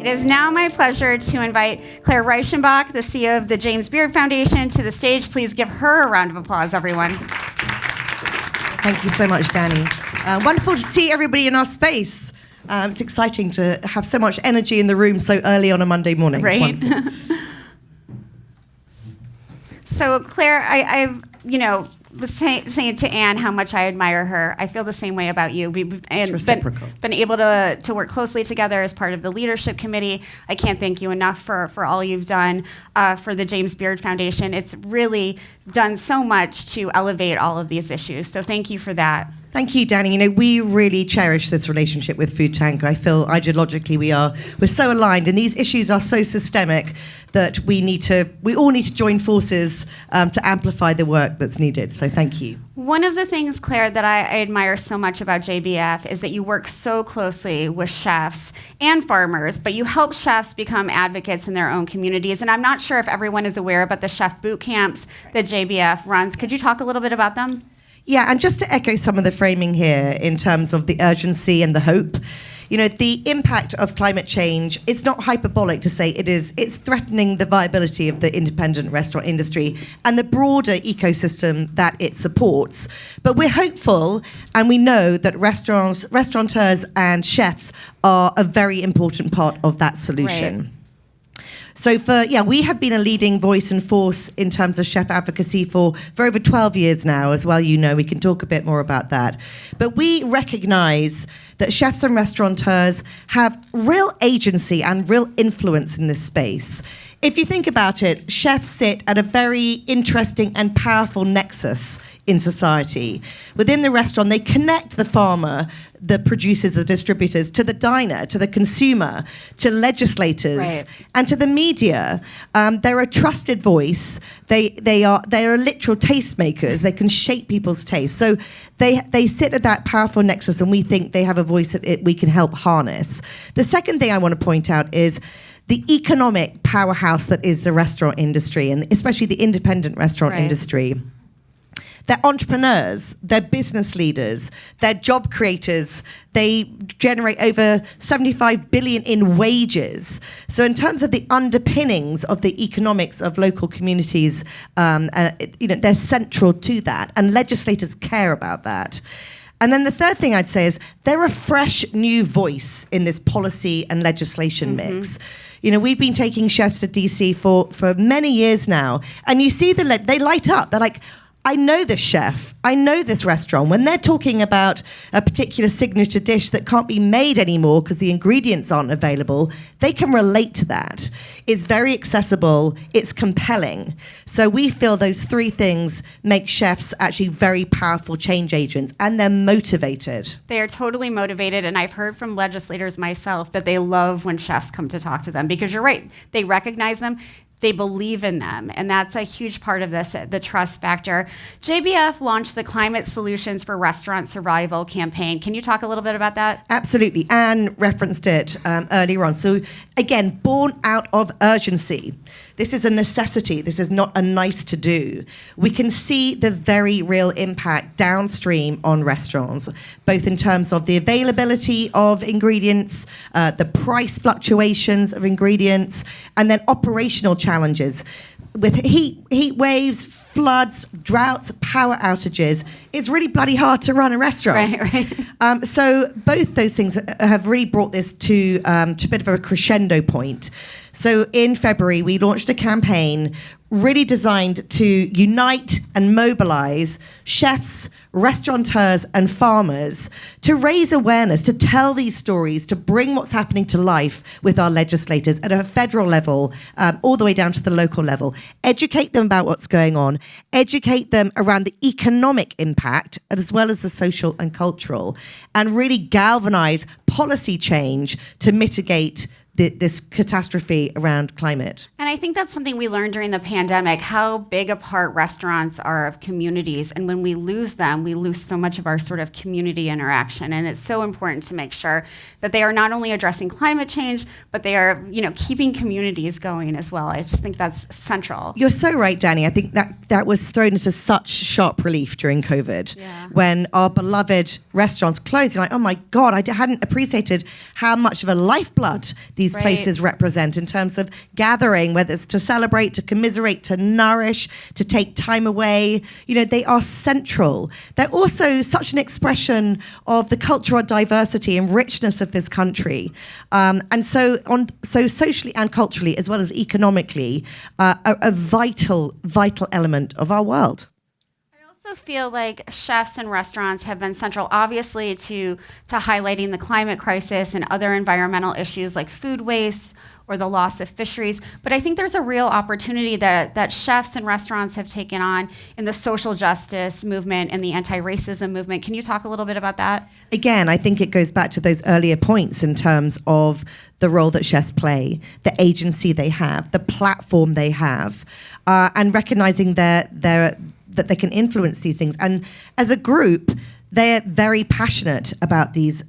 It is now my pleasure to invite Clare Reichenbach, the CEO of the James Beard Foundation, to the stage. Please give her a round of applause, everyone. Thank you so much, Danny. Wonderful to see everybody in our space. It's exciting to have so much energy in the room so early on a Monday morning. Right. So, Clare, I've was saying to Anne how much I admire her. I feel the same way about you. We've been able to work closely together as part of the leadership committee. I can't thank you enough for all you've done for the James Beard Foundation. It's really done so much to elevate all of these issues. So thank you for that. Thank you, Danny. We really cherish this relationship with Food Tank. I feel ideologically we're so aligned, and these issues are so systemic that we all need to join forces to amplify the work that's needed. So thank you. One of the things, Clare, that I admire so much about JBF is that you work so closely with chefs and farmers, but you help chefs become advocates in their own communities. And I'm not sure if everyone is aware about the chef boot camps that JBF runs. Could you talk a little bit about them? Yeah, and just to echo some of the framing here in terms of the urgency and the hope, the impact of climate change, it's not hyperbolic to say it's threatening the viability of the independent restaurant industry and the broader ecosystem that it supports. But we're hopeful, and we know that restaurateurs and chefs are a very important part of that solution. Right. So we have been a leading voice and force in terms of chef advocacy for over 12 years now as well. We can talk a bit more about that. But we recognize that chefs and restaurateurs have real agency and real influence in this space. If you think about it, chefs sit at a very interesting and powerful nexus in society. Within the restaurant, they connect the farmer, the producers, the distributors, to the diner, to the consumer, to legislators, right, and to the media. They're a trusted voice. They are literal tastemakers. They can shape people's taste. So they sit at that powerful nexus, and we think they have a voice that we can help harness. The second thing I want to point out is the economic powerhouse that is the restaurant industry, and especially the independent restaurant industry. They're entrepreneurs, they're business leaders, they're job creators. They generate over 75 billion in wages. So in terms of the underpinnings of the economics of local communities, they're central to that, and legislators care about that. And then the third thing I'd say is they're a fresh new voice in this policy and legislation mix. We've been taking chefs to DC for many years now, and you see they light up. They're like, I know this chef, I know this restaurant. When they're talking about a particular signature dish that can't be made anymore because the ingredients aren't available, they can relate to that. It's very accessible, it's compelling. So we feel those three things make chefs actually very powerful change agents, and they're motivated. They are totally motivated, and I've heard from legislators myself that they love when chefs come to talk to them, because you're right, they recognize them. They believe in them, and that's a huge part of this, the trust factor. JBF launched the Climate Solutions for Restaurant Survival campaign. Can you talk a little bit about that? Absolutely. Anne referenced it earlier on. So again, born out of urgency. This is a necessity. This is not a nice to do. We can see the very real impact downstream on restaurants, both in terms of the availability of ingredients, the price fluctuations of ingredients, and then operational challenges. With heat waves, floods, droughts, power outages, it's really bloody hard to run a restaurant. Right. So both those things have really brought this to a bit of a crescendo point. So in February, we launched a campaign really designed to unite and mobilize chefs, restaurateurs, and farmers to raise awareness, to tell these stories, to bring what's happening to life with our legislators at a federal level, all the way down to the local level. Educate them about what's going on, educate them around the economic impact, as well as the social and cultural, and really galvanize policy change to mitigate this catastrophe around climate. And I think that's something we learned during the pandemic, how big a part restaurants are of communities. And when we lose them, we lose so much of our sort of community interaction. And it's so important to make sure that they are not only addressing climate change, but they are, keeping communities going as well. I just think that's central. You're so right, Danny. I think that was thrown into such sharp relief during COVID, when our beloved restaurants closed. You're like, oh my God, I hadn't appreciated how much of a lifeblood these these places represent in terms of gathering, whether it's to celebrate, to commiserate, to nourish, to take time away. They are central. They're also such an expression of the cultural diversity and richness of this country. And so socially and culturally, as well as economically, a vital element of our world. I also feel like chefs and restaurants have been central, obviously, to highlighting the climate crisis and other environmental issues like food waste or the loss of fisheries. But I think there's a real opportunity that chefs and restaurants have taken on in the social justice movement and the anti-racism movement. Can you talk a little bit about that? Again, I think it goes back to those earlier points in terms of the role that chefs play, the agency they have, the platform they have, and recognizing that they can influence these things. And as a group, they're very passionate about these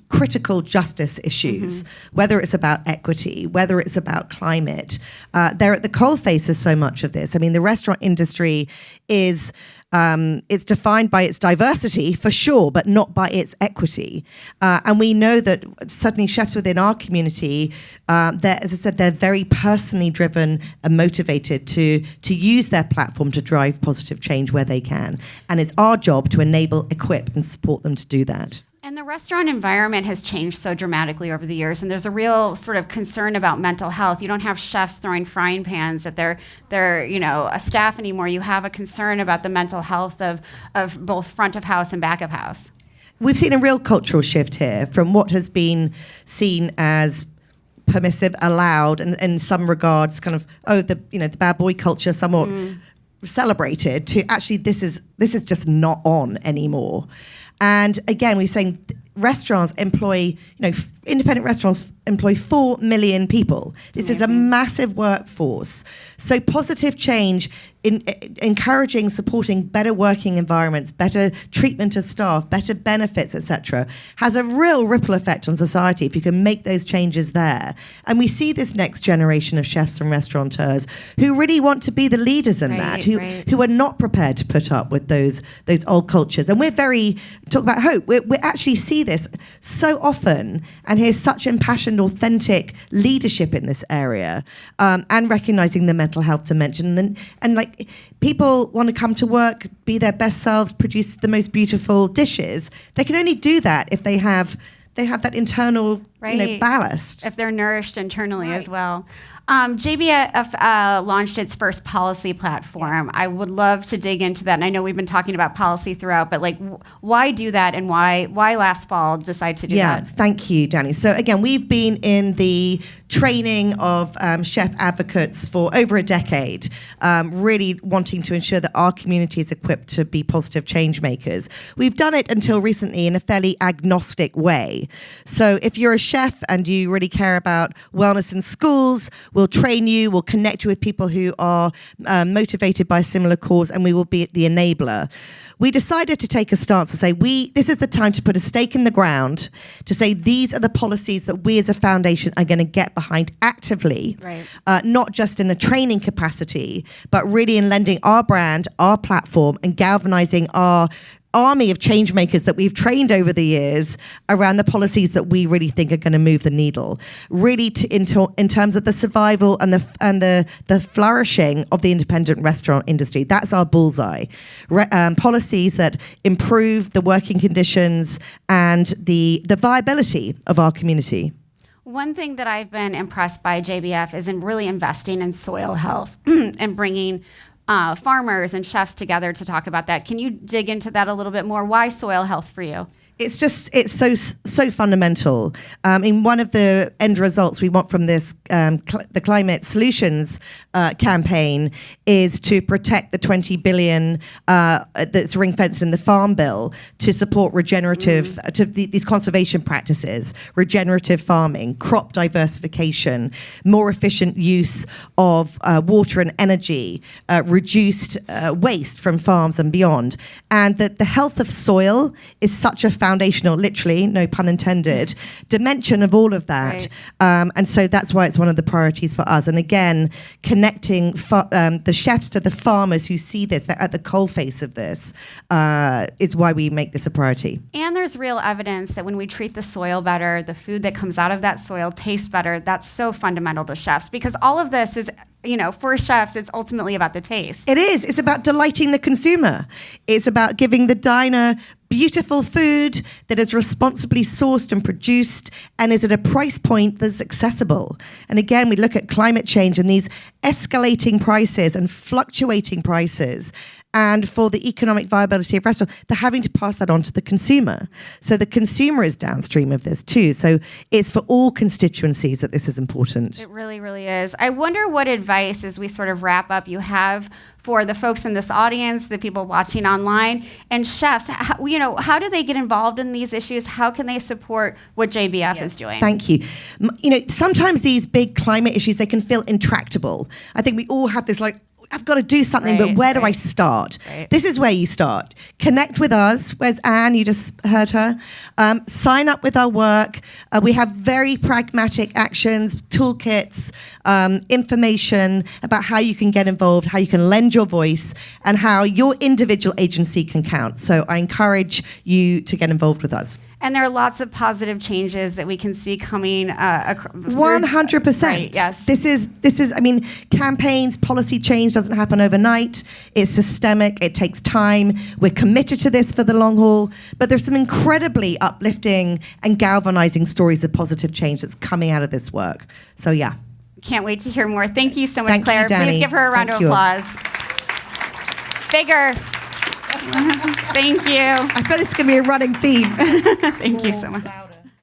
critical justice issues, whether it's about equity, whether it's about climate. They're at the coalface of so much of this. I mean, the restaurant industry is it's defined by its diversity, for sure, but not by its equity. And we know that certainly chefs within our community, as I said, they're very personally driven and motivated to use their platform to drive positive change where they can. And it's our job to enable, equip, and support them to do that. And the restaurant environment has changed so dramatically over the years, and there's a real sort of concern about mental health. You don't have chefs throwing frying pans at their a staff anymore. You have a concern about the mental health of both front of house and back of house. We've seen a real cultural shift here from what has been seen as permissive, allowed, and in some regards, kind of the bad boy culture, somewhat celebrated, to actually this is just not on anymore. And again, we're saying restaurants employ, independent restaurants employ 4 million people. This is a massive workforce. So positive change in encouraging, supporting better working environments, better treatment of staff, better benefits, etc., has a real ripple effect on society if you can make those changes there. And we see this next generation of chefs and restaurateurs who really want to be the leaders in that, who are not prepared to put up with those old cultures. And we're talk about hope. We actually see this so often and hear such impassioned, authentic leadership in this area, and recognizing the mental health dimension. And like, people want to come to work, be their best selves, produce the most beautiful dishes. They can only do that if they have that internal ballast. If they're nourished internally as well. JBF launched its first policy platform. I would love to dig into that. And I know we've been talking about policy throughout, but why do that, and why last fall decide to do that? Yeah, thank you, Danny. So again, we've been in the training of chef advocates for over a decade, really wanting to ensure that our community is equipped to be positive change makers. We've done it until recently in a fairly agnostic way. So if you're a chef and you really care about wellness in schools, we'll train you, we'll connect you with people who are motivated by a similar cause, and we will be the enabler. We decided to take a stance to say, this is the time to put a stake in the ground, to say these are the policies that we as a foundation are going to get behind actively, not just in a training capacity, but really in lending our brand, our platform, and galvanizing our army of change makers that we've trained over the years around the policies that we really think are going to move the needle, really in terms of the survival and the flourishing of the independent restaurant industry. That's our bullseye. Policies that improve the working conditions and the viability of our community. One thing that I've been impressed by JBF is in really investing in soil health and bringing farmers and chefs together to talk about that. Can you dig into that a little bit more? Why soil health for you? It's so fundamental. In one of the end results we want from this, the Climate Solutions campaign, is to protect the 20 billion that's ring fenced in the Farm Bill to support regenerative, these conservation practices, regenerative farming, crop diversification, more efficient use of water and energy, reduced waste from farms and beyond. And that the health of soil is such a foundational, literally, no pun intended, dimension of all of that. Right. And so that's why it's one of the priorities for us. And again, connecting the chefs to the farmers who see this, they're at the coalface of this, is why we make this a priority. And there's real evidence that when we treat the soil better, the food that comes out of that soil tastes better. That's so fundamental to chefs, because all of this is, for chefs, it's ultimately about the taste. It is. It's about delighting the consumer. It's about giving the diner beautiful food that is responsibly sourced and produced and is at a price point that's accessible. And again, we look at climate change and these escalating prices and fluctuating prices. And for the economic viability of restaurants, they're having to pass that on to the consumer. So the consumer is downstream of this too. So it's for all constituencies that this is important. It really, really is. I wonder what advice, as we sort of wrap up, you have for the folks in this audience, the people watching online, and chefs. How do they get involved in these issues? How can they support what JBF is doing? Thank you. Sometimes these big climate issues, they can feel intractable. I think we all have this I've got to do something, but where do I start? Right. This is where you start. Connect with us. Where's Anne? You just heard her. Sign up with our work. We have very pragmatic actions, toolkits, information about how you can get involved, how you can lend your voice, and how your individual agency can count. So I encourage you to get involved with us. And there are lots of positive changes that we can see coming. 100%. Right, yes. This is. Campaigns, policy change doesn't happen overnight. It's systemic. It takes time. We're committed to this for the long haul. But there's some incredibly uplifting and galvanizing stories of positive change that's coming out of this work. So yeah. Can't wait to hear more. Thank you so much, Thank Claire. You, Danny. Please give her a round of applause. Bigger. Thank you. I feel this is going to be a running theme. Thank you so much.